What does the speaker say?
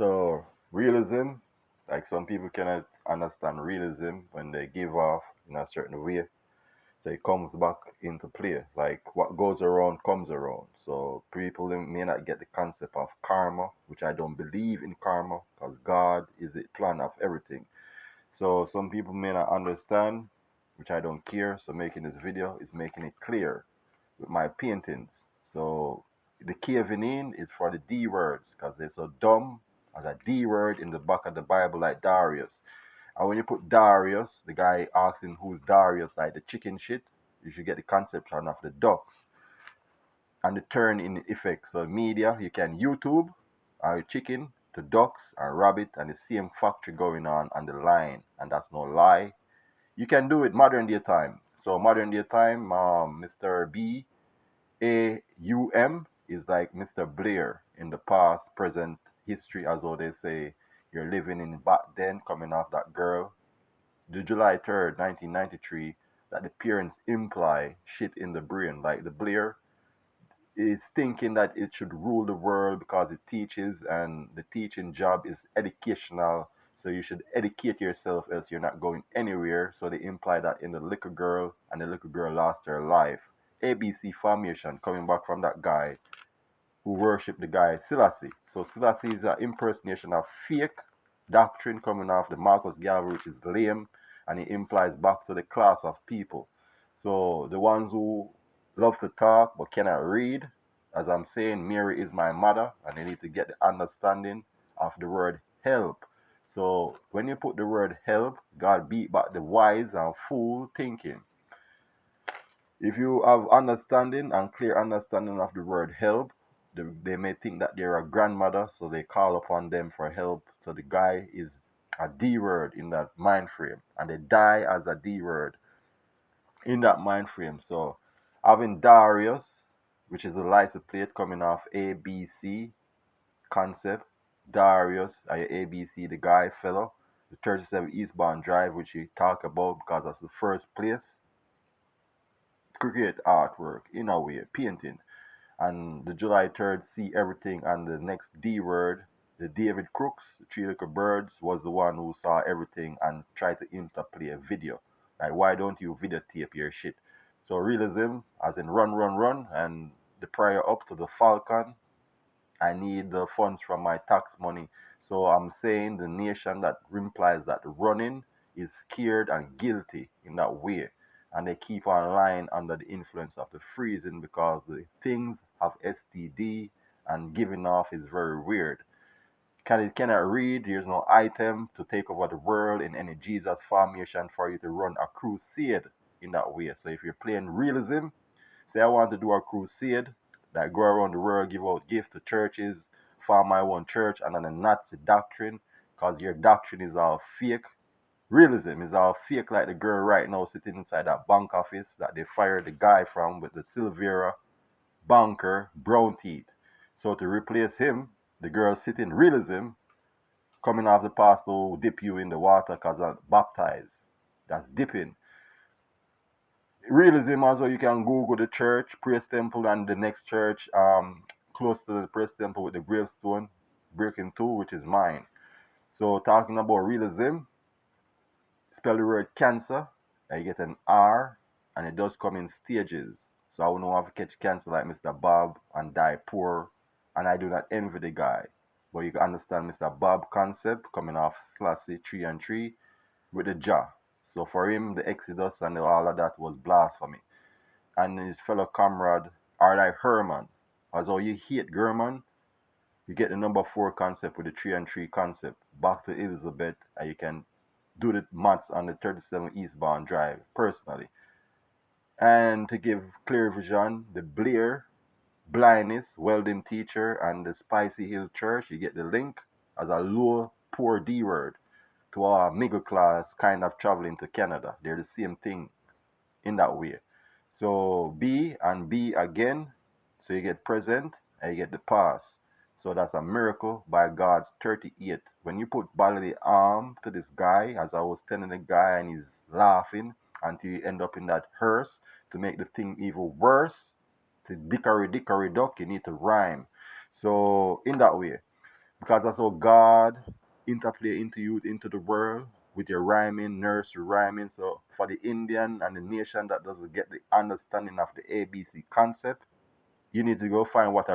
So realism, like some people cannot understand realism when they give off in a certain way. So it comes back into play. Like what goes around comes around. So people may not get the concept of karma, which I don't believe in karma, because God is the plan of everything. So some people may not understand, which I don't care. So making this video is making it clear with my paintings. So the caving in is for the D words because they're so dumb as a D word in the back of the Bible like Darius. And when you put Darius, the guy asking who's Darius, like the chicken shit, you should get the conception of the ducks and the turn in effect. So media, you can YouTube or chicken to ducks and rabbit and the same factory going on the line. And that's no lie. You can do it modern day time. So modern day time, Mr. vieW is like Mr. Blair in the past, present history, as though they say you're living in back then, coming off that girl. The July 3rd, 1993, that the parents imply shit in the brain. Like the Blair is thinking that it should rule the world because it teaches, and the teaching job is educational. So you should educate yourself, else you're not going anywhere. So they imply that in the little girl, and the little girl lost her life. ABC formation coming back from that guy who worship the guy Selassie. So Selassie is an impersonation of fake doctrine coming off the Marcus Garvey, which is lame, and it implies back to the class of people. So the ones who love to talk but cannot read, as I'm saying, Mary is my mother, and they need to get the understanding of the word help. So when you put the word help, God beat back the wise and fool thinking. If you have understanding and clear understanding of the word help, they may think that they're a grandmother, so they call upon them for help. So the guy is a D word in that mind frame, and they die as a D word in that mind frame. So having Darius, which is a license plate coming off ABC concept, Darius, ABC, the guy fellow, the 37 Eastbound Drive, which you talk about because that's the first place create artwork in a way, painting. And the July 3rd, see everything, and the next D word, the David Crooks, the Three Little Birds, was the one who saw everything and tried to interplay a video. Like, why don't you videotape your shit? So realism, as in run, run, run, and the prayer up to the Falcon, I need the funds from my tax money. So I'm saying the nation that implies that running is scared and guilty in that way. And they keep on lying under the influence of the freezing because the things have STD and giving off is very weird. Cannot read, there's no item to take over the world in any Jesus formation for you to run a crusade in that way. So if you're playing realism, say I want to do a crusade that go around the world, give out gifts to churches, form my own church, and then a Nazi doctrine, because your doctrine is all fake. Realism is all fake, like the girl right now sitting inside that bank office that they fired the guy from with the Silvera banker brown teeth. So to replace him, the girl sitting realism, coming off the pastor who dip you in the water because I'm baptized. That's dipping. Realism also, you can Google the church, Praise Temple, and the next church close to the Praise Temple with the gravestone breaking two, which is mine. So talking about realism, spell the word cancer, and you get an R, and it does come in stages. So I wouldn't want to catch cancer like Mr. Bob and die poor, and I do not envy the guy. But you can understand Mr. Bob concept coming off Slassy 3 and 3 with the jaw. So for him, the Exodus and all of that was blasphemy. And his fellow comrade are like Herman. As though you hate German, you get the number 4 concept with the 3 and 3 concept. Back to Elizabeth, and you can do the maths on the 37 Eastbound Drive personally. And to give clear vision, the Blair, blindness, welding teacher, and the Spicy Hill Church, you get the link as a low, poor D word to our middle class kind of traveling to Canada. They're the same thing in that way. So B and B again. So you get present and you get the past. So that's a miracle by God's 38. When you put bodily harm to this guy, as I was telling the guy, and he's laughing until you end up in that hearse to make the thing even worse, to dickory dickory duck, you need to rhyme. So in that way. because that's how God interplay into you, into the world with your rhyming, nursery rhyming. So for the Indian and the nation that doesn't get the understanding of the ABC concept, you need to go find what